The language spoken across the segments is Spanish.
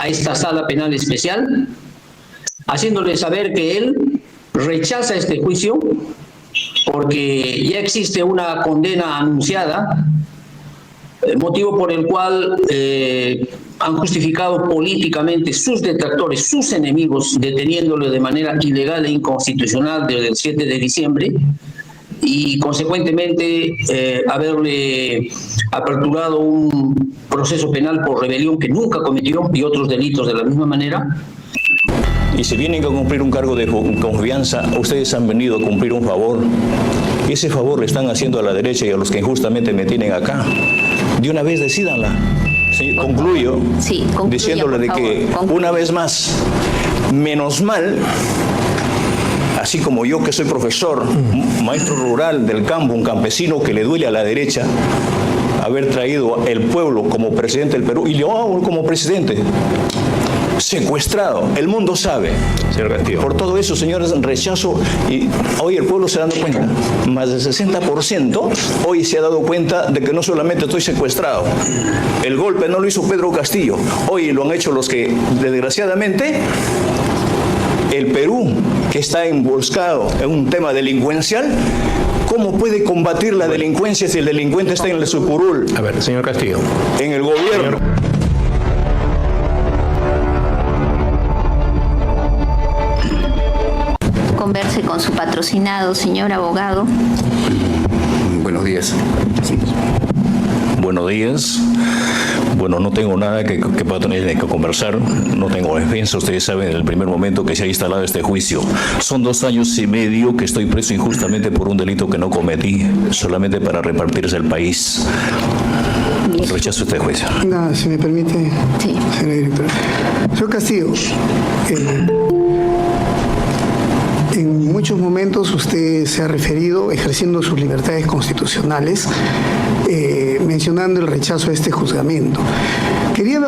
a esta sala penal especial, haciéndole saber que él rechaza este juicio porque ya existe una condena anunciada, motivo por el cual han justificado políticamente sus detractores, sus enemigos, deteniéndolo de manera ilegal e inconstitucional desde el 7 de diciembre y consecuentemente haberle aperturado un proceso penal por rebelión que nunca cometió y otros delitos de la misma manera. Y si vienen a cumplir un cargo de confianza, ustedes han venido a cumplir un favor. Y ese favor le están haciendo a la derecha y a los que injustamente me tienen acá. De una vez decídanla. Sí, concluyo diciéndole de que una vez más, menos mal, así como yo que soy profesor, maestro rural del campo, un campesino que le duele a la derecha haber traído el pueblo como presidente del Perú y yo como presidente. Secuestrado, el mundo sabe. Señor Castillo. Por todo eso, señores, rechazo, y hoy el pueblo se ha dado cuenta, más del 60% hoy se ha dado cuenta de que no solamente estoy secuestrado, el golpe no lo hizo Pedro Castillo, hoy lo han hecho los que, desgraciadamente, el Perú, que está emboscado en un tema delincuencial, ¿cómo puede combatir la delincuencia si el delincuente está en el sucurul? A ver, señor Castillo. En el gobierno. Converse con su patrocinado, señor abogado. Buenos días. Sí. Buenos días. Bueno, no tengo nada que conversar, no tengo defensa. Ustedes saben en el primer momento que se ha instalado este juicio. Son 2 años y medio que estoy preso injustamente por un delito que no cometí, solamente para repartirse el país. Rechazo este juicio. Nada, si me permite, señora directora. Señor Castillo, en muchos momentos usted se ha referido ejerciendo sus libertades constitucionales, mencionando el rechazo a este juzgamiento. Quería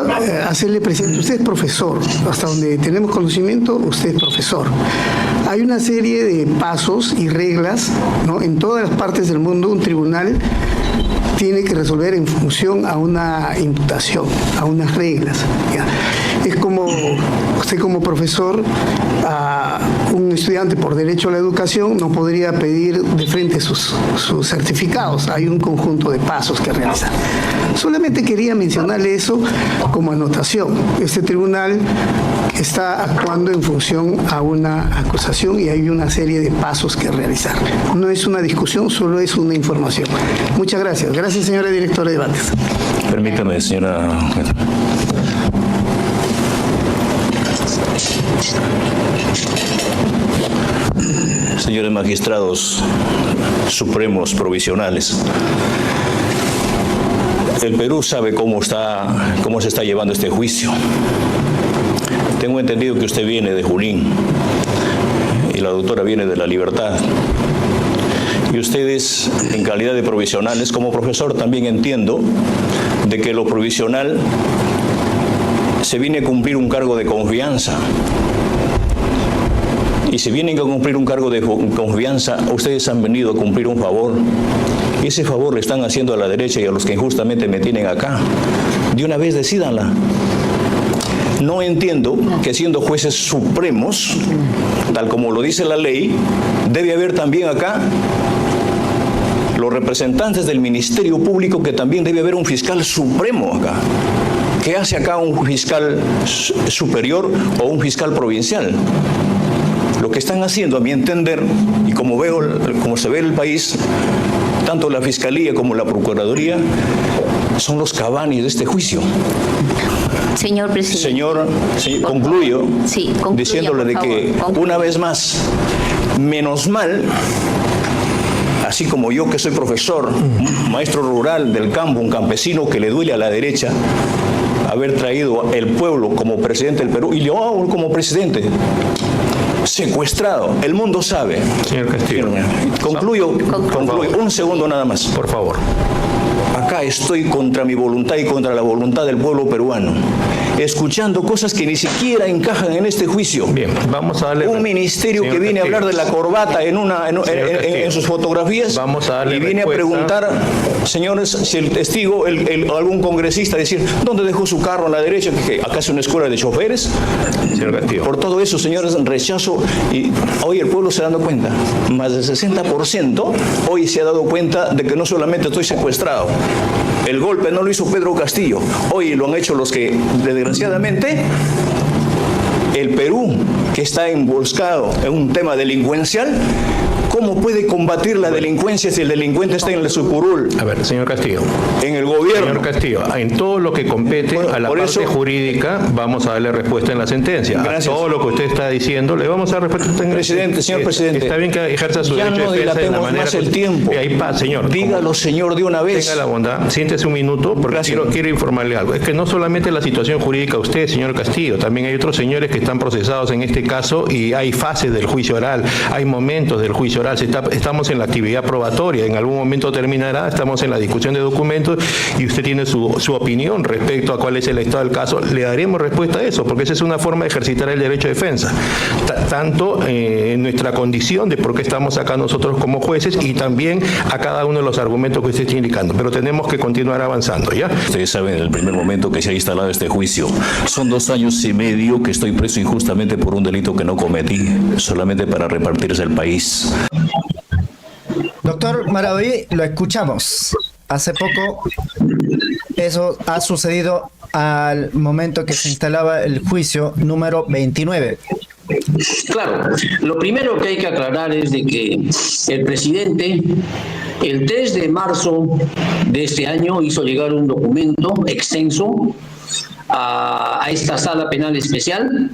hacerle presente, usted es profesor, hasta donde tenemos conocimiento, usted es profesor. Hay una serie de pasos y reglas, ¿no? En todas las partes del mundo un tribunal tiene que resolver en función a una imputación, a unas reglas. ¿Ya? Es como usted como profesor, a un estudiante por derecho a la educación no podría pedir de frente sus certificados. Hay un conjunto de pasos que realizar. Solamente quería mencionarle eso como anotación. Este tribunal está actuando en función a una acusación y hay una serie de pasos que realizar. No es una discusión, solo es una información. Muchas gracias. Gracias, señora directora de debates. Permítame, señora. Señores magistrados supremos provisionales, el Perú sabe cómo se está llevando este juicio. Tengo entendido que usted viene de Junín y la doctora viene de La Libertad. Y ustedes, en calidad de provisionales, como profesor también entiendo de que lo provisional se viene a cumplir un cargo de confianza. Y si vienen a cumplir un cargo de confianza, ustedes han venido a cumplir un favor. Y ese favor le están haciendo a la derecha y a los que injustamente me tienen acá. De una vez decídanla. No entiendo que siendo jueces supremos, tal como lo dice la ley, debe haber también acá los representantes del Ministerio Público, que también debe haber un fiscal supremo acá. ¿Qué hace acá un fiscal superior o un fiscal provincial? Lo que están haciendo, a mi entender, y como se ve en el país, tanto la Fiscalía como la Procuraduría son los cabanis de este juicio. Señor presidente. Señor, concluyo diciéndole de que, una vez más, menos mal, así como yo que soy profesor, maestro rural del campo, un campesino que le duele a la derecha haber traído el pueblo como presidente del Perú y yo como presidente. Secuestrado, el mundo sabe. Señor Castillo. Concluyo, un segundo nada más. Por favor. acá estoy contra mi voluntad y contra la voluntad del pueblo peruano, escuchando cosas que ni siquiera encajan en este juicio. Bien, vamos a darle... Un ministerio que viene a hablar de la corbata en sus fotografías, vamos a darle y viene respuesta. a preguntar, señores, si el testigo, algún congresista, decir, ¿dónde dejó su carro a la derecha? ¿Que acá es una escuela de choferes? Señor Castillo. Por todo eso, señores, rechazo. Y hoy el pueblo se ha dado cuenta, más del 60% hoy se ha dado cuenta de que no solamente estoy secuestrado, el golpe no lo hizo Pedro Castillo, hoy lo han hecho los que, desgraciadamente, el Perú, que está emboscado en un tema delincuencial, ¿cómo puede combatir la delincuencia si el delincuente está en el sucurul? A ver, señor Castillo. En el gobierno. Señor Castillo, en todo lo que compete a la parte jurídica, vamos a darle respuesta en la sentencia. Gracias. A todo lo que usted está diciendo, le vamos a dar respuesta en Presidente, señor presidente. Está bien que ejerza su ya derecho no de defensa de la dilatemos manera más el que- tiempo. Ahí va, señor. Dígalo, señor, de una vez. Tenga la bondad, siéntese un minuto, porque quiero informarle algo. Es que no solamente la situación jurídica usted, señor Castillo, también hay otros señores que están procesados en este caso y hay fases del juicio oral, hay momentos del juicio oral. Estamos en la actividad probatoria, en algún momento terminará, estamos en la discusión de documentos y usted tiene su opinión respecto a cuál es el estado del caso. Le daremos respuesta a eso, porque esa es una forma de ejercitar el derecho de defensa, tanto en nuestra condición de por qué estamos acá nosotros como jueces y también a cada uno de los argumentos que usted está indicando. Pero tenemos que continuar avanzando, ¿ya? Ustedes saben en el primer momento que se ha instalado este juicio. Son 2 años y medio que estoy preso injustamente por un delito que no cometí, solamente para repartirse el país. Doctor Maraví, lo escuchamos. Hace poco eso ha sucedido al momento que se instalaba el juicio número 29. Claro, lo primero que hay que aclarar es de que el presidente, el 3 de marzo de este año, hizo llegar un documento extenso a esta sala penal especial,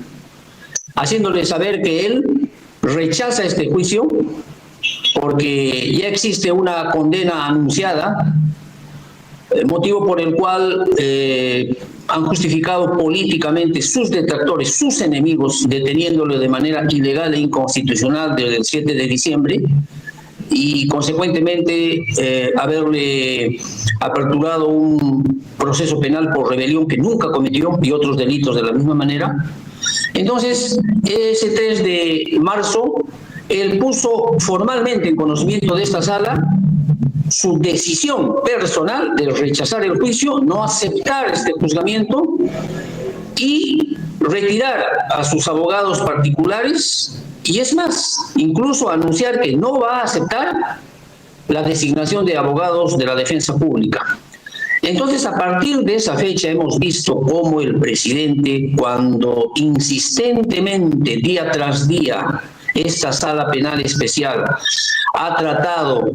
haciéndole saber que él rechaza este juicio porque ya existe una condena anunciada, motivo por el cual han justificado políticamente sus detractores, sus enemigos, deteniéndolo de manera ilegal e inconstitucional desde el 7 de diciembre y consecuentemente haberle aperturado un proceso penal por rebelión que nunca cometió y otros delitos de la misma manera. Entonces, ese 3 de marzo, él puso formalmente en conocimiento de esta sala su decisión personal de rechazar el juicio, no aceptar este juzgamiento y retirar a sus abogados particulares y es más, incluso anunciar que no va a aceptar la designación de abogados de la defensa pública. Entonces, a partir de esa fecha hemos visto cómo el presidente, cuando insistentemente, día tras día, esta sala penal especial ha tratado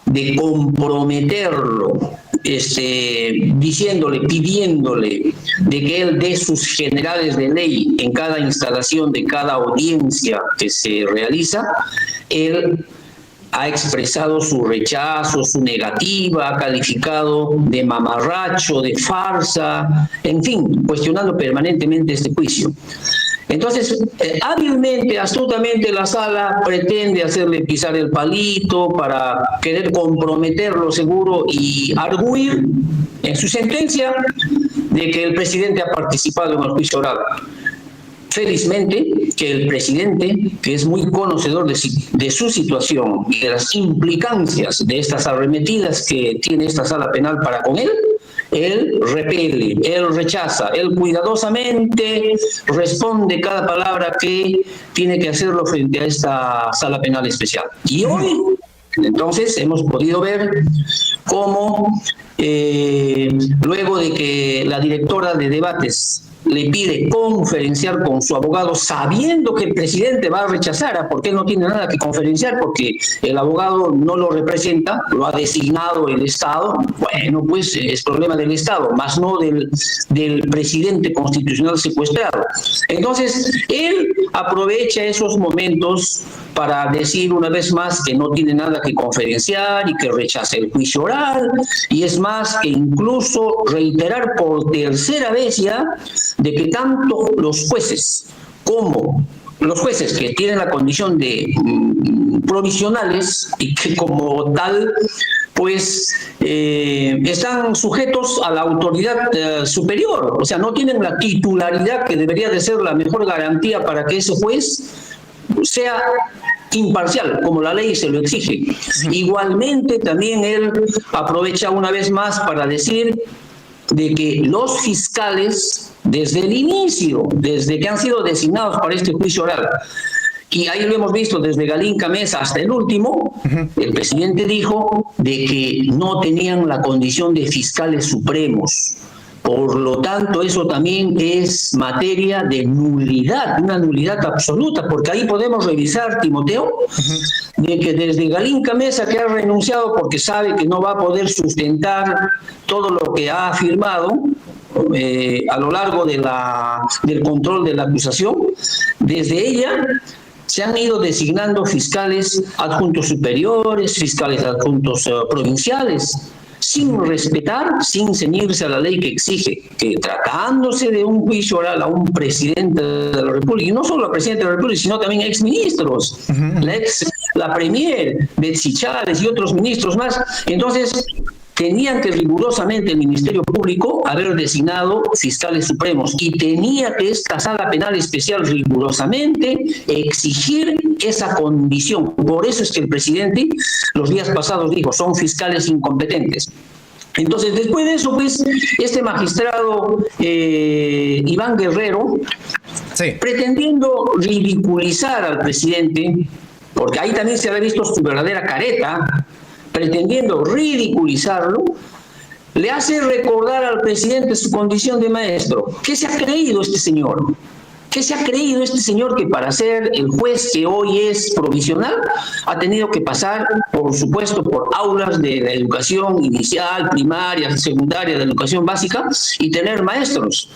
de comprometerlo, diciéndole, pidiéndole de que él dé sus generales de ley en cada instalación de cada audiencia que se realiza, él ha expresado su rechazo, su negativa, ha calificado de mamarracho, de farsa, en fin, cuestionando permanentemente este juicio. Entonces, hábilmente, astutamente, la sala pretende hacerle pisar el palito para querer comprometerlo seguro y arguir en su sentencia de que el presidente ha participado en el juicio oral. Felizmente, que el presidente, que es muy conocedor de su situación y de las implicancias de estas arremetidas que tiene esta sala penal para con él repele, él rechaza, él cuidadosamente responde cada palabra que tiene que hacerlo frente a esta sala penal especial. Y hoy, entonces, hemos podido ver cómo, luego de que la directora de debates le pide conferenciar con su abogado sabiendo que el presidente va a rechazar, porque él no tiene nada que conferenciar, porque el abogado no lo representa, lo ha designado el Estado. Bueno, pues es problema del Estado, más no del presidente constitucional secuestrado. Entonces, él aprovecha esos momentos para decir una vez más que no tiene nada que conferenciar y que rechaza el juicio oral, y es más, que incluso reiterar por tercera vez ya de que tanto los jueces como los jueces que tienen la condición de provisionales y que como tal pues están sujetos a la autoridad superior, o sea, no tienen la titularidad que debería de ser la mejor garantía para que ese juez sea imparcial, como la ley se lo exige. Igualmente, también él aprovecha una vez más para decir de que los fiscales, desde el inicio, desde que han sido designados para este juicio oral, y ahí lo hemos visto desde Galinca Mesa hasta el último, el presidente dijo de que no tenían la condición de fiscales supremos. Por lo tanto, eso también es materia de nulidad, una nulidad absoluta, porque ahí podemos revisar, Timoteo, de que desde Galinca Mesa, que ha renunciado porque sabe que no va a poder sustentar todo lo que ha afirmado a lo largo del control de la acusación, desde ella se han ido designando fiscales adjuntos superiores, fiscales adjuntos provinciales, sin respetar, sin ceñirse a la ley que exige que tratándose de un juicio oral a un presidente de la República, y no solo a presidente de la República, sino también a exministros, la premier, Betsy Chávez y otros ministros más, entonces tenían que rigurosamente el Ministerio Público haber designado fiscales supremos y tenía que esta sala penal especial rigurosamente exigir esa condición. Por eso es que el presidente los días pasados dijo, son fiscales incompetentes. Entonces, después de eso, pues, este magistrado Iván Guerrero, pretendiendo ridiculizar al presidente, porque ahí también se había visto su verdadera careta, pretendiendo ridiculizarlo, le hace recordar al presidente su condición de maestro. ¿Qué se ha creído este señor? ¿Qué se ha creído este señor que para ser el juez que hoy es provisional ha tenido que pasar, por supuesto, por aulas de la educación inicial, primaria, secundaria, de la educación básica y tener maestros?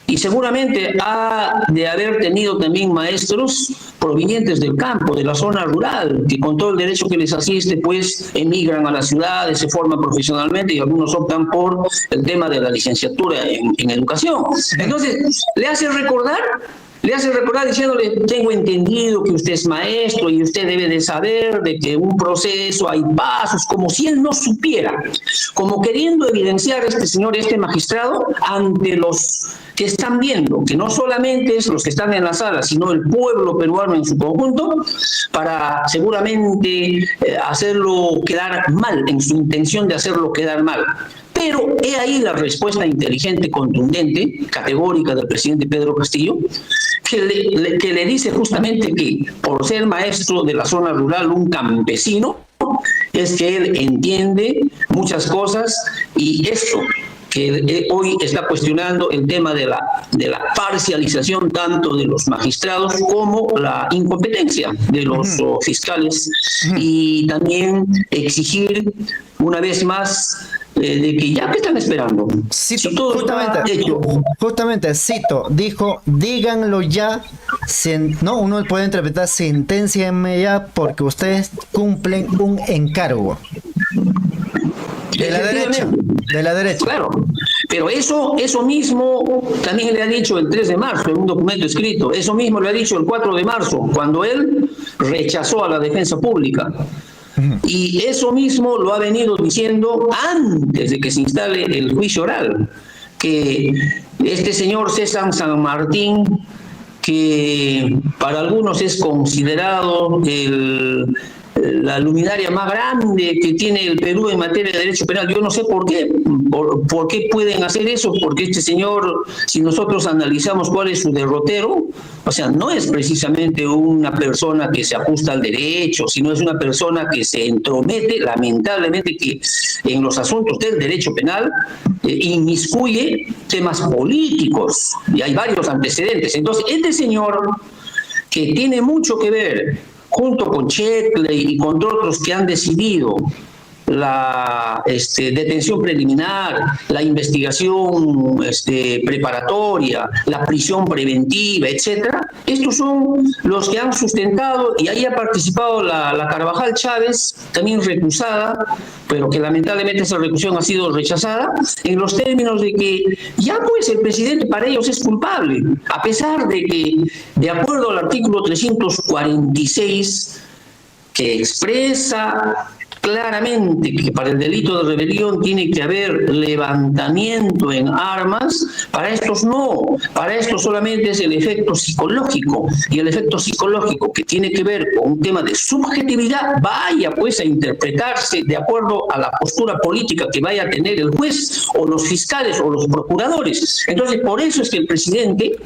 Y seguramente ha de haber tenido también maestros provenientes del campo, de la zona rural, que con todo el derecho que les asiste, pues emigran a las ciudades, se forman profesionalmente y algunos optan por el tema de la licenciatura en educación. Entonces, le hace recordar diciéndole, tengo entendido que usted es maestro y usted debe de saber de que un proceso hay pasos, como si él no supiera, como queriendo evidenciar este señor, este magistrado, ante los que están viendo, que no solamente es los que están en la sala, sino el pueblo peruano en su conjunto, para seguramente hacerlo quedar mal, en su intención de hacerlo quedar mal. Pero he ahí la respuesta inteligente, contundente, categórica del presidente Pedro Castillo, que le dice justamente que por ser maestro de la zona rural, un campesino, es que él entiende muchas cosas y esto que hoy está cuestionando el tema de la parcialización tanto de los magistrados como la incompetencia de los fiscales y también exigir una vez más de que ya que están esperando. Cito, justamente cito, dijo, díganlo ya, no, uno puede interpretar sentencienme ya porque ustedes cumplen un encargo. De la derecha. Claro, pero eso mismo también le ha dicho el 3 de marzo en un documento escrito, eso mismo le ha dicho el 4 de marzo, cuando él rechazó a la defensa pública. Y eso mismo lo ha venido diciendo antes de que se instale el juicio oral, que este señor César San Martín, que para algunos es considerado la luminaria más grande que tiene el Perú en materia de derecho penal. Yo no sé por qué pueden hacer eso, porque este señor, si nosotros analizamos cuál es su derrotero, o sea, no es precisamente una persona que se ajusta al derecho, sino es una persona que se entromete, lamentablemente, que en los asuntos del derecho penal inmiscuye temas políticos, y hay varios antecedentes. Entonces, este señor, que tiene mucho que ver junto con Shetley y con otros que han decidido la detención preliminar, la investigación preparatoria, la prisión preventiva, etcétera. Estos son los que han sustentado, y ahí ha participado la Carvajal Chávez, también recusada, pero que lamentablemente esa recusión ha sido rechazada, en los términos de que ya pues el presidente para ellos es culpable, a pesar de que, de acuerdo al artículo 346, que expresa claramente que para el delito de rebelión tiene que haber levantamiento en armas. Para estos no, para estos solamente es el efecto psicológico, y el efecto psicológico que tiene que ver con un tema de subjetividad vaya pues a interpretarse de acuerdo a la postura política que vaya a tener el juez o los fiscales o los procuradores. Entonces, por eso es que el presidente,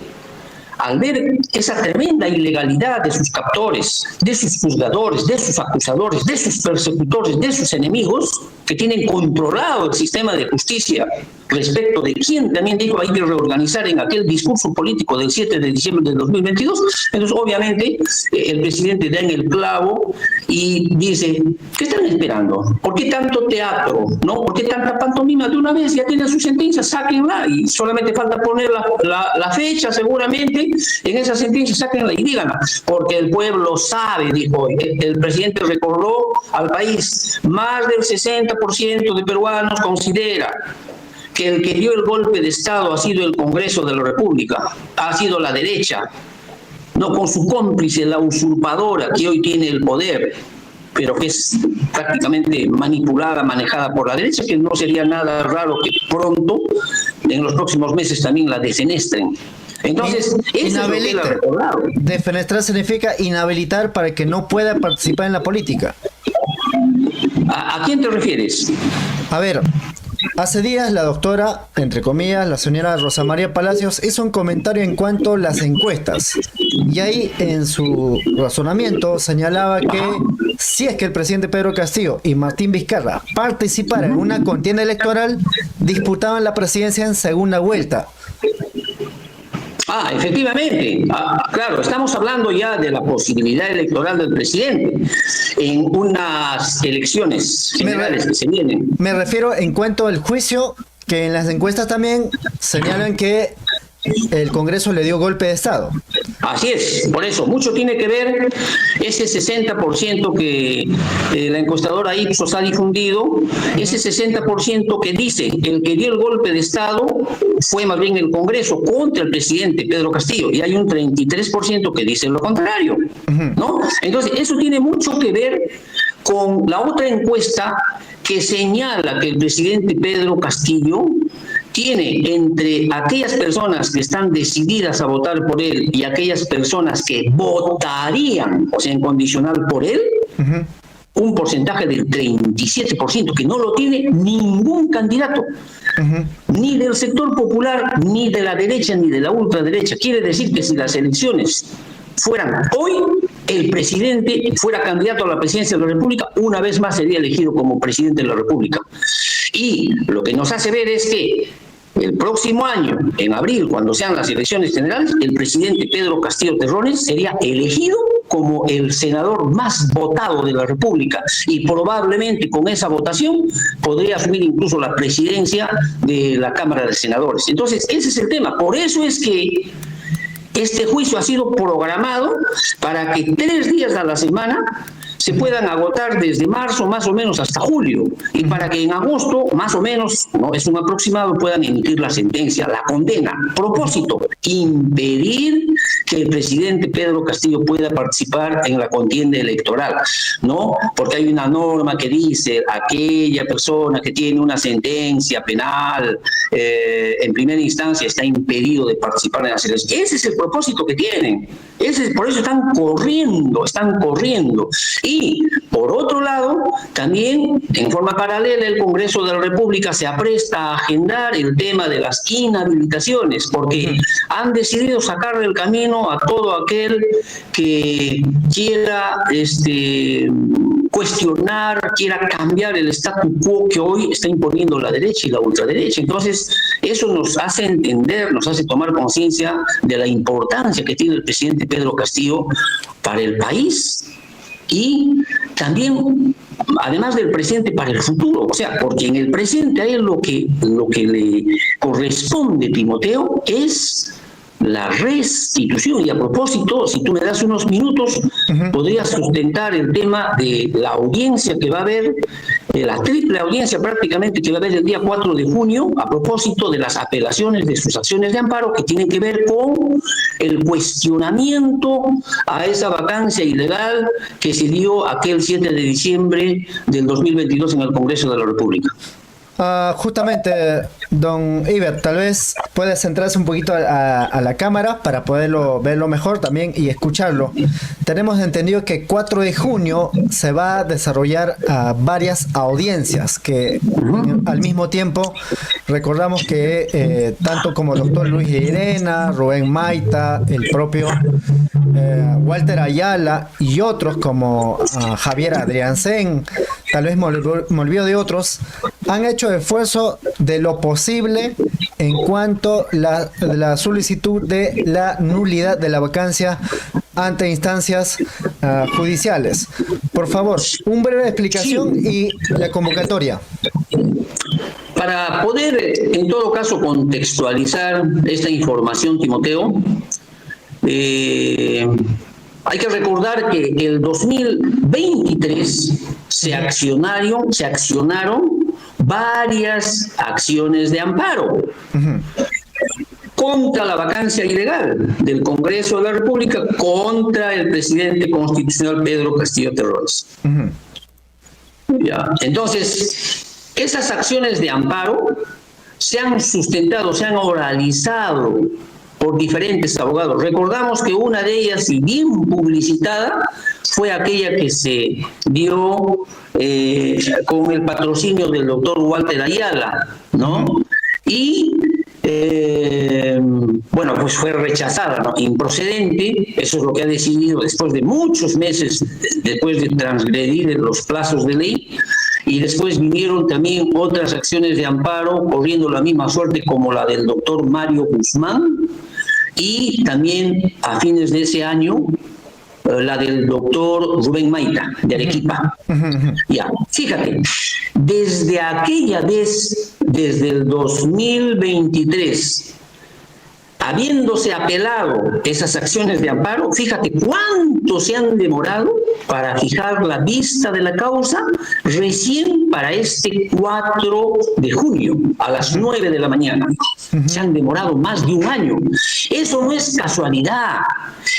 al ver esa tremenda ilegalidad de sus captores, de sus juzgadores, de sus acusadores, de sus persecutores, de sus enemigos, que tienen controlado el sistema de justicia respecto de quién también dijo hay que reorganizar en aquel discurso político del 7 de diciembre del 2022, entonces obviamente el presidente da en el clavo y dice, ¿qué están esperando? ¿Por qué tanto teatro? ¿No? ¿Por qué tanta pantomima? De una vez ya tienen su sentencia, sáquenla, y solamente falta poner la fecha seguramente en esa sentencia, sáquenla y díganla, porque el pueblo sabe, dijo hoy. El presidente recordó al país, más del 60% de peruanos considera que el que dio el golpe de Estado ha sido el Congreso de la República, ha sido la derecha, no con su cómplice, la usurpadora que hoy tiene el poder, pero que es prácticamente manipulada, manejada por la derecha, que no sería nada raro que pronto, en los próximos meses, también la defenestren. Entonces, eso es lo que él ha recordado. Defenestrar significa inhabilitar para que no pueda participar en la política. ¿A quién te refieres? A ver, hace días la doctora, entre comillas, la señora Rosa María Palacios, hizo un comentario en cuanto a las encuestas. Y ahí, en su razonamiento, señalaba que si es que el presidente Pedro Castillo y Martín Vizcarra participaran en una contienda electoral, disputaban la presidencia en segunda vuelta. Efectivamente. Claro, estamos hablando ya de la posibilidad electoral del presidente en unas elecciones generales que se vienen. Me refiero en cuanto al juicio, que en las encuestas también señalan que el Congreso le dio golpe de Estado. Así es, por eso, mucho tiene que ver ese 60% que la encuestadora Ipsos ha difundido, ese 60% que dice el que dio el golpe de Estado fue más bien el Congreso contra el presidente Pedro Castillo, y hay un 33% que dice lo contrario, ¿no? Entonces, eso tiene mucho que ver con la otra encuesta que señala que el presidente Pedro Castillo tiene entre aquellas personas que están decididas a votar por él y aquellas personas que votarían, o sea, en condicional por él, un porcentaje del 37%, que no lo tiene ningún candidato, ni del sector popular, ni de la derecha, ni de la ultraderecha. Quiere decir que si las elecciones fueran hoy, el presidente fuera candidato a la presidencia de la República, una vez más sería elegido como presidente de la República. Y lo que nos hace ver es que el próximo año, en abril, cuando sean las elecciones generales, el presidente Pedro Castillo Terrones sería elegido como el senador más votado de la República, y probablemente con esa votación podría asumir incluso la presidencia de la Cámara de Senadores. Entonces, ese es el tema. Por eso es que este juicio ha sido programado para que 3 días a la semana se puedan agotar desde marzo más o menos hasta julio, y para que en agosto más o menos, no es un aproximado, puedan emitir la sentencia, la condena. Propósito: impedir que el presidente Pedro Castillo pueda participar en la contienda electoral, ¿no? Porque hay una norma que dice aquella persona que tiene una sentencia penal en primera instancia está impedido de participar en las elecciones. Ese es el propósito que tienen. Por eso están corriendo. Y, por otro lado, también, en forma paralela, el Congreso de la República se apresta a agendar el tema de las inhabilitaciones, porque han decidido sacarle el camino a todo aquel que quiera cuestionar, quiera cambiar el statu quo que hoy está imponiendo la derecha y la ultraderecha. Entonces, eso nos hace entender, nos hace tomar conciencia de la importancia que tiene el presidente Pedro Castillo para el país, y también, además del presente, para el futuro. O sea, porque en el presente a él lo que le corresponde, Timoteo, es la restitución. Y a propósito, si tú me das unos minutos, podrías sustentar el tema de la audiencia que va a haber de la triple audiencia prácticamente que va a haber el día 4 de junio a propósito de las apelaciones de sus acciones de amparo que tienen que ver con el cuestionamiento a esa vacancia ilegal que se dio aquel 7 de diciembre del 2022 en el Congreso de la República. Justamente, don Iber, tal vez puede centrarse un poquito a la cámara para poderlo verlo mejor también y escucharlo. Tenemos entendido que 4 de junio se va a desarrollar varias audiencias que al mismo tiempo recordamos que tanto como el doctor Luis Llerena, Rubén Maita, el propio Walter Ayala y otros como Javier Adriansen, tal vez me olvido de otros, han hecho esfuerzo de lo posible en cuanto a la solicitud de la nulidad de la vacancia ante instancias judiciales. Por favor, una breve explicación y la convocatoria. Para poder, en todo caso, contextualizar esta información, Timoteo, hay que recordar que el 2023 se accionaron varias acciones de amparo contra la vacancia ilegal del Congreso de la República, contra el presidente constitucional Pedro Castillo Terrones. Ya. Entonces, esas acciones de amparo se han sustentado, se han oralizado por diferentes abogados. Recordamos que una de ellas, y bien publicitada, fue aquella que se dio con el patrocinio del doctor Walter Ayala, ¿no? Y bueno, pues fue rechazada, ¿no? Improcedente. Eso es lo que ha decidido después de muchos meses, después de transgredir los plazos de ley. Y después vinieron también otras acciones de amparo corriendo la misma suerte como la del doctor Mario Guzmán, y también a fines de ese año la del doctor Rubén Maita de Arequipa. Ya, fíjate, desde aquella vez, desde el 2023, habiéndose apelado esas acciones de amparo, fíjate cuánto se han demorado para fijar la vista de la causa recién para este 4 de junio a las 9 de la mañana. Se han demorado más de un año. Eso no es casualidad.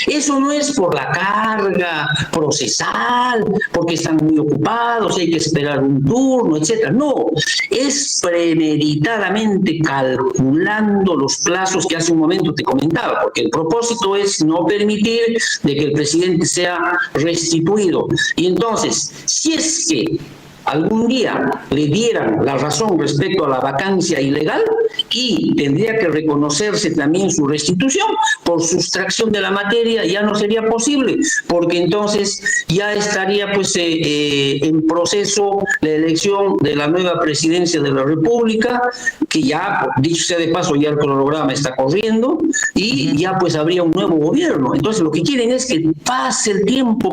Eso no es por la carga procesal, porque están muy ocupados, hay que esperar un turno, etcétera. No, es premeditadamente calculando los plazos que hace un momento te comentaba, porque el propósito es no permitir de que el presidente sea restituido. Y entonces, si es que algún día le dieran la razón respecto a la vacancia ilegal, y tendría que reconocerse también su restitución, por sustracción de la materia ya no sería posible, porque entonces ya estaría pues en proceso la elección de la nueva presidencia de la República, que ya, dicho sea de paso, ya el cronograma está corriendo, y ya pues habría un nuevo gobierno. Entonces lo que quieren es que pase el tiempo,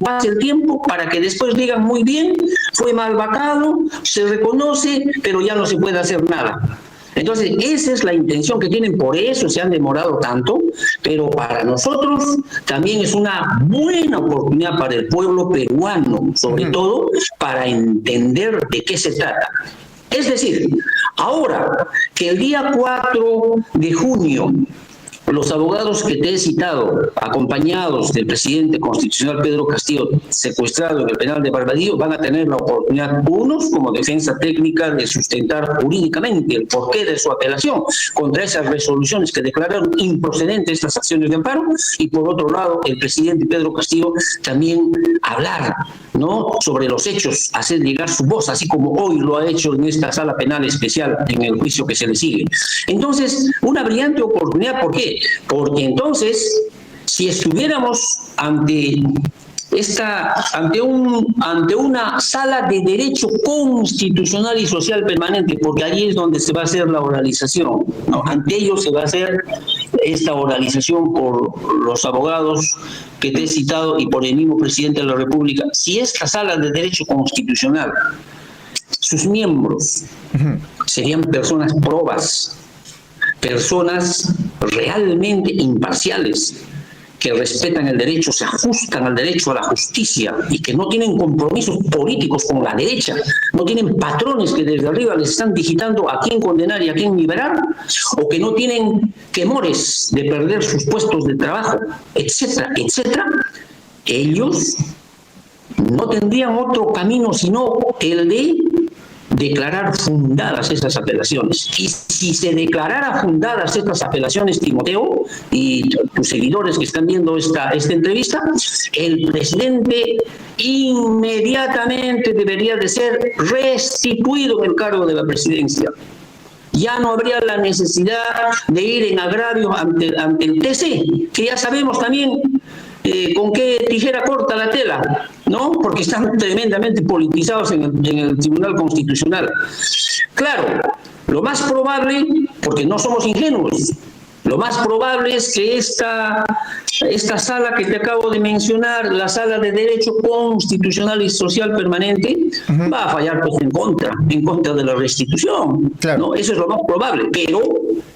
para que después digan muy bien, fue mal vacado, se reconoce, pero ya no se puede hacer nada. Entonces, esa es la intención que tienen, por eso se han demorado tanto, pero para nosotros también es una buena oportunidad para el pueblo peruano, sobre todo para entender de qué se trata. Es decir, ahora que el día 4 de junio los abogados que te he citado, acompañados del presidente constitucional Pedro Castillo, secuestrado en el penal de Barbadillo, van a tener la oportunidad, unos como defensa técnica, de sustentar jurídicamente el porqué de su apelación contra esas resoluciones que declararon improcedentes estas acciones de amparo, y por otro lado el presidente Pedro Castillo también hablar, ¿no?, sobre los hechos, hacer llegar su voz, así como hoy lo ha hecho en esta sala penal especial en el juicio que se le sigue. Entonces, una brillante oportunidad. ¿Por qué? Porque entonces, si estuviéramos ante una sala de derecho constitucional y social permanente, porque allí es donde se va a hacer la oralización, ¿no? Ante ellos se va a hacer esta oralización por los abogados que te he citado y por el mismo presidente de la República. Si esta sala de derecho constitucional, sus miembros serían personas probas, personas realmente imparciales, que respetan el derecho, se ajustan al derecho, a la justicia, y que no tienen compromisos políticos con la derecha, no tienen patrones que desde arriba les están digitando a quién condenar y a quién liberar, o que no tienen temores de perder sus puestos de trabajo, etcétera, etcétera, ellos no tendrían otro camino sino el de declarar fundadas esas apelaciones. Y si se declarara fundadas estas apelaciones, Timoteo, y tus seguidores que están viendo esta entrevista, el presidente inmediatamente debería de ser restituido en el cargo de la presidencia. Ya no habría la necesidad de ir en agravio ante el TC, que ya sabemos también con qué tijera corta la tela, ¿no? Porque están tremendamente politizados en el Tribunal Constitucional. Claro, lo más probable, porque no somos ingenuos, lo más probable es que esta sala que te acabo de mencionar, la sala de Derecho Constitucional y Social Permanente, va a fallar pues, en contra de la restitución. Claro. ¿No? Eso es lo más probable. Pero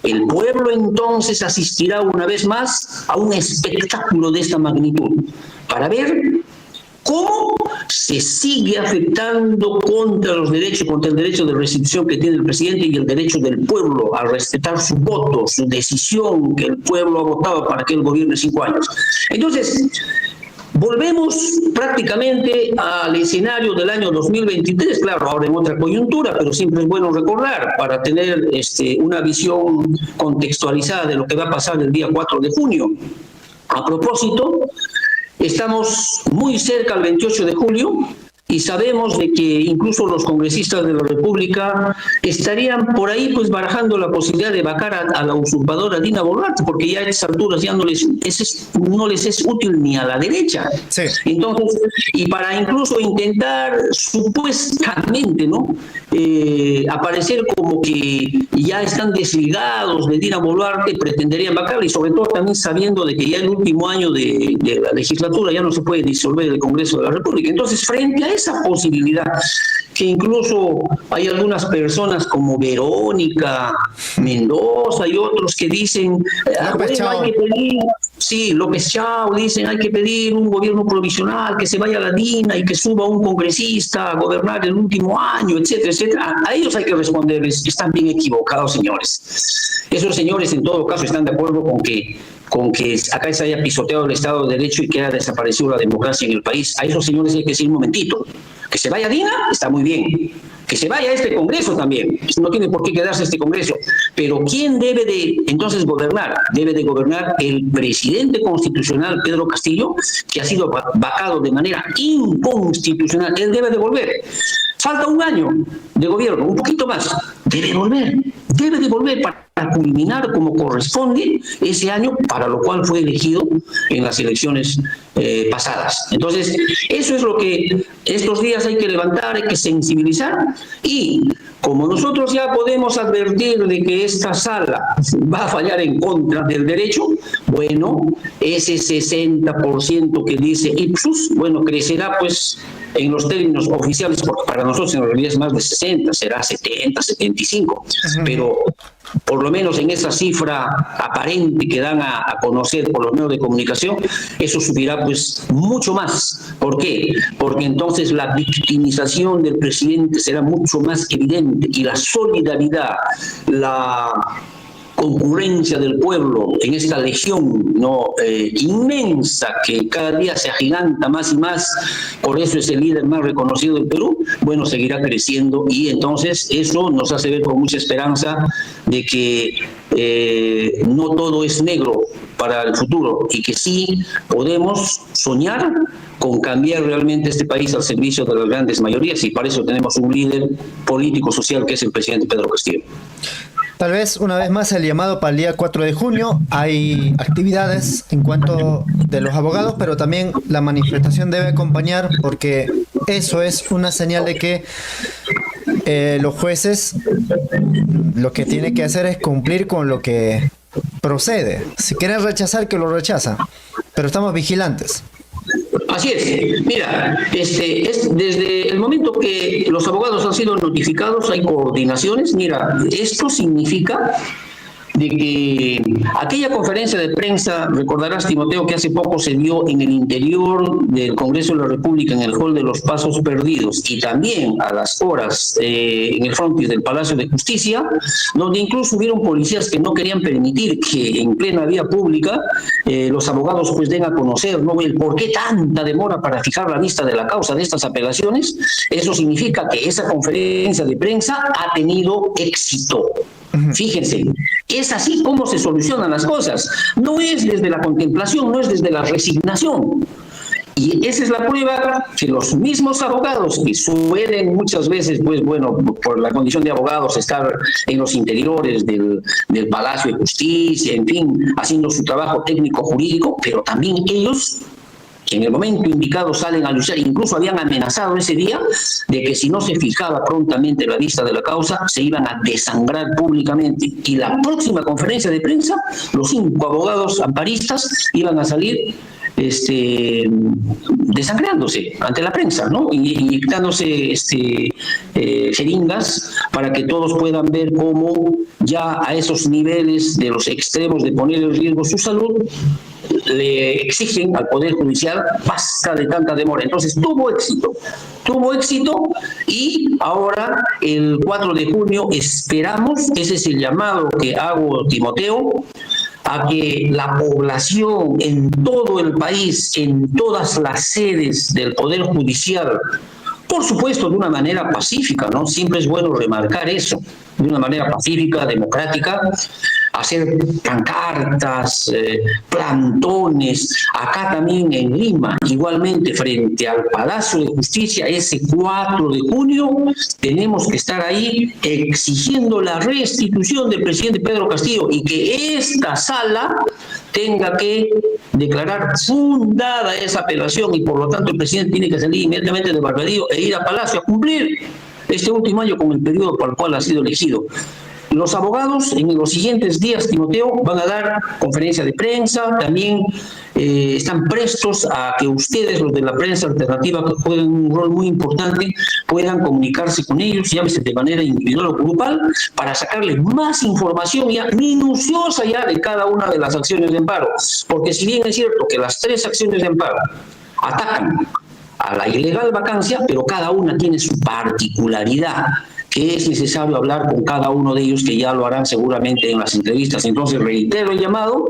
el pueblo entonces asistirá una vez más a un espectáculo de esta magnitud para ver cómo se sigue afectando contra el derecho de restitución que tiene el presidente y el derecho del pueblo a respetar su voto, su decisión que el pueblo ha votado para que él gobierne 5 años. Entonces, volvemos prácticamente al escenario del año 2023, claro, ahora en otra coyuntura, pero siempre es bueno recordar para tener una visión contextualizada de lo que va a pasar el día 4 de junio. A propósito, estamos muy cerca al 28 de julio y sabemos de que incluso los congresistas de la República estarían por ahí pues barajando la posibilidad de vacar a la usurpadora Dina Boluarte, porque ya a estas alturas ya no les es útil ni a la derecha. Sí. Entonces, y para incluso intentar supuestamente, ¿no? Aparecer como que ya están desligados de Dina Boluarte, pretenderían vacarla, y sobre todo también sabiendo de que ya el último año de la legislatura ya no se puede disolver el Congreso de la República. Entonces, frente a esa posibilidad, que incluso hay algunas personas como Verónica Mendoza y otros que dicen bueno, hay que pedir, sí, López Chao, dicen hay que pedir un gobierno provisional, que se vaya a la DINA y que suba un congresista a gobernar el último año, etcétera, etcétera. A ellos hay que responderles, están bien equivocados, señores. Esos señores en todo caso están de acuerdo con que acá se haya pisoteado el Estado de Derecho y que haya desaparecido la democracia en el país. A esos señores hay que decir un momentito, que se vaya Dina, está muy bien, que se vaya este Congreso también, no tiene por qué quedarse este Congreso, pero ¿quién debe de entonces gobernar? Debe de gobernar el presidente constitucional Pedro Castillo, que ha sido vacado de manera inconstitucional. Él debe de volver. Falta un año de gobierno, un poquito más. Debe de volver para culminar como corresponde ese año para lo cual fue elegido en las elecciones pasadas. Entonces, eso es lo que estos días hay que levantar, hay que sensibilizar, y como nosotros ya podemos advertir de que esta sala va a fallar en contra del derecho, bueno, ese 60% que dice Ipsos, bueno, crecerá pues en los términos oficiales, porque para nosotros en realidad es más de 60, será 70, 75, pero por lo menos en esa cifra aparente que dan a conocer por los medios de comunicación, eso subirá pues mucho más. ¿Por qué? Porque entonces la victimización del presidente será mucho más evidente y la solidaridad, la concurrencia del pueblo en esta legión inmensa que cada día se agiganta más y más, por eso es el líder más reconocido del Perú, bueno, seguirá creciendo, y entonces eso nos hace ver con mucha esperanza de que no todo es negro para el futuro y que sí podemos soñar con cambiar realmente este país al servicio de las grandes mayorías, y para eso tenemos un líder político social que es el presidente Pedro Castillo. Tal vez una vez más el llamado para el día 4 de junio. Hay actividades en cuanto de los abogados, pero también la manifestación debe acompañar, porque eso es una señal de que los jueces lo que tienen que hacer es cumplir con lo que procede. Si quieren rechazar, que lo rechazan, pero estamos vigilantes. Así es. Mira, desde el momento que los abogados han sido notificados, hay coordinaciones. Mira, esto significa de que aquella conferencia de prensa, recordarás, Timoteo, que hace poco se dio en el interior del Congreso de la República, en el Hall de los Pasos Perdidos, y también a las horas en el frontis del Palacio de Justicia, donde incluso hubieron policías que no querían permitir que en plena vía pública los abogados pues den a conocer, ¿no?, el por qué tanta demora para fijar la vista de la causa de estas apelaciones. Eso significa que esa conferencia de prensa ha tenido éxito. Fíjense, es así como se solucionan las cosas. No es desde la contemplación, no es desde la resignación. Y esa es la prueba que los mismos abogados que suelen muchas veces, pues bueno, por la condición de abogados, estar en los interiores del Palacio de Justicia, en fin, haciendo su trabajo técnico-jurídico, pero también ellos, que en el momento indicado salen a luchar, incluso habían amenazado ese día de que si no se fijaba prontamente la vista de la causa, se iban a desangrar públicamente. Y la próxima conferencia de prensa, los 5 abogados amparistas iban a salir desangrándose ante la prensa, ¿no? Inyectándose jeringas para que todos puedan ver cómo ya a esos niveles de los extremos de poner en riesgo su salud le exigen al Poder Judicial basta de tanta demora. Entonces tuvo éxito y ahora el 4 de junio esperamos, ese es el llamado que hago, Timoteo, a que la población en todo el país, en todas las sedes del Poder Judicial, por supuesto de una manera pacífica, ¿no? Siempre es bueno remarcar eso, de una manera pacífica, democrática, hacer pancartas, plantones, acá también en Lima, igualmente frente al Palacio de Justicia, ese 4 de junio, tenemos que estar ahí exigiendo la restitución del presidente Pedro Castillo y que esta sala tenga que declarar fundada esa apelación y por lo tanto el presidente tiene que salir inmediatamente de Barbadillo e ir a Palacio a cumplir este último año con el periodo para el cual ha sido elegido. Los abogados en los siguientes días, Timoteo, van a dar conferencia de prensa, también están prestos a que ustedes, los de la prensa alternativa, que juegan un rol muy importante, puedan comunicarse con ellos, llámese de manera individual o grupal, para sacarles más información ya minuciosa ya de cada una de las acciones de amparo. Porque si bien es cierto que las 3 acciones de amparo atacan a la ilegal vacancia, pero cada una tiene su particularidad, que es necesario hablar con cada uno de ellos, que ya lo harán seguramente en las entrevistas. Entonces reitero el llamado,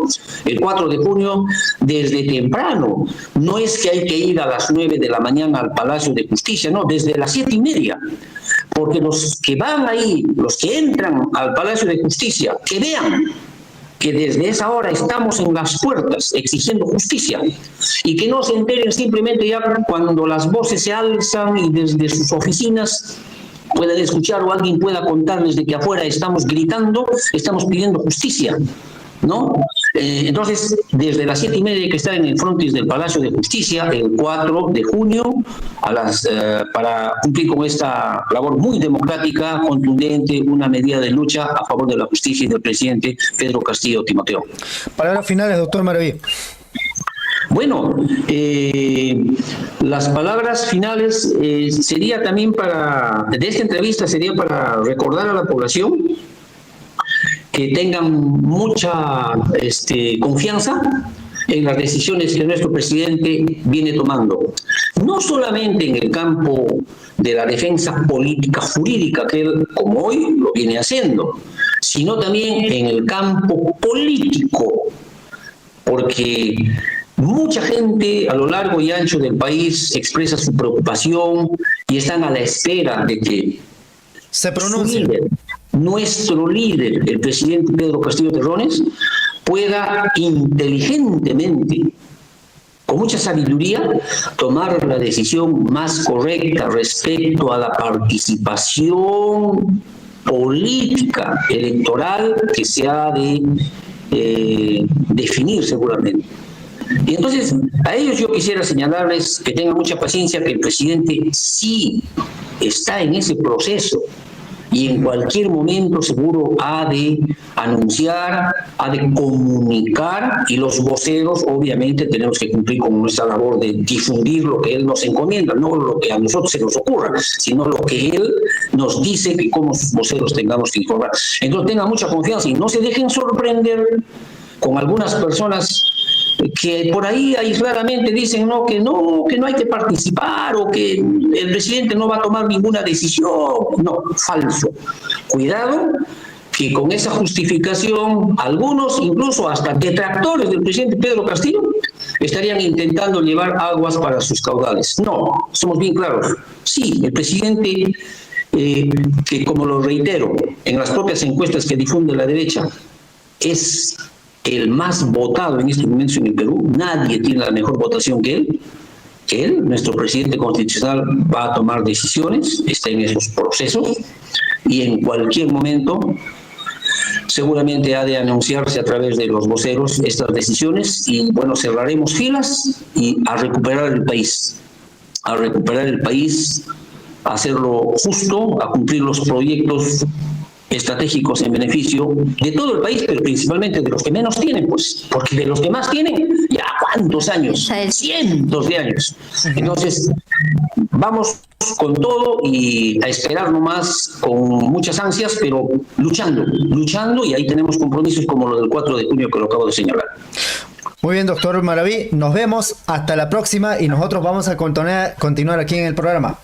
el 4 de junio, desde temprano. No es que hay que ir a las 9 de la mañana al Palacio de Justicia, no, desde las 7:30. Porque los que van ahí, los que entran al Palacio de Justicia, que vean que desde esa hora estamos en las puertas exigiendo justicia y que no se enteren simplemente ya cuando las voces se alzan y desde sus oficinas pueden escuchar o alguien pueda contarles de que afuera estamos gritando, estamos pidiendo justicia, ¿no? Entonces, desde las 7:30 hay que estar en el frontis del Palacio de Justicia el 4 de junio para cumplir con esta labor muy democrática, contundente, una medida de lucha a favor de la justicia y del presidente Pedro Castillo, Timoteo. Palabras finales, doctor Maraví. Bueno, las palabras finales sería también de esta entrevista sería para recordar a la población que tengan mucha confianza en las decisiones que nuestro presidente viene tomando. No solamente en el campo de la defensa política jurídica, que él, como hoy, lo viene haciendo, sino también en el campo político, porque mucha gente a lo largo y ancho del país expresa su preocupación y están a la espera de que se pronuncie nuestro líder, el presidente Pedro Castillo Terrones, pueda inteligentemente, con mucha sabiduría, tomar la decisión más correcta respecto a la participación política electoral que se ha de definir seguramente. Y entonces, a ellos yo quisiera señalarles que tengan mucha paciencia, que el presidente sí está en ese proceso y en cualquier momento seguro ha de anunciar, ha de comunicar, y los voceros obviamente tenemos que cumplir con nuestra labor de difundir lo que él nos encomienda, no lo que a nosotros se nos ocurra, sino lo que él nos dice que como sus voceros tengamos que informar. Entonces tengan mucha confianza y no se dejen sorprender con algunas personas que por ahí aisladamente dicen que no hay que participar o que el presidente no va a tomar ninguna decisión. No, falso. Cuidado, que con esa justificación algunos, incluso hasta detractores del presidente Pedro Castillo, estarían intentando llevar aguas para sus caudales. No, somos bien claros. Sí, el presidente, que como lo reitero, en las propias encuestas que difunde la derecha, es el más votado en estos momentos en el Perú. Nadie tiene la mejor votación que él. Nuestro presidente constitucional, va a tomar decisiones, está en esos procesos, y en cualquier momento seguramente ha de anunciarse a través de los voceros estas decisiones, y bueno, cerraremos filas y a recuperar el país, a hacerlo justo, a cumplir los proyectos estratégicos en beneficio de todo el país, pero principalmente de los que menos tienen, pues, porque de los que más tienen, ya ¿cuántos años? Cientos de años. Entonces, vamos con todo y a esperar nomás con muchas ansias, pero luchando, y ahí tenemos compromisos como lo del 4 de junio que lo acabo de señalar. Muy bien, doctor Maraví, nos vemos hasta la próxima y nosotros vamos a continuar aquí en el programa.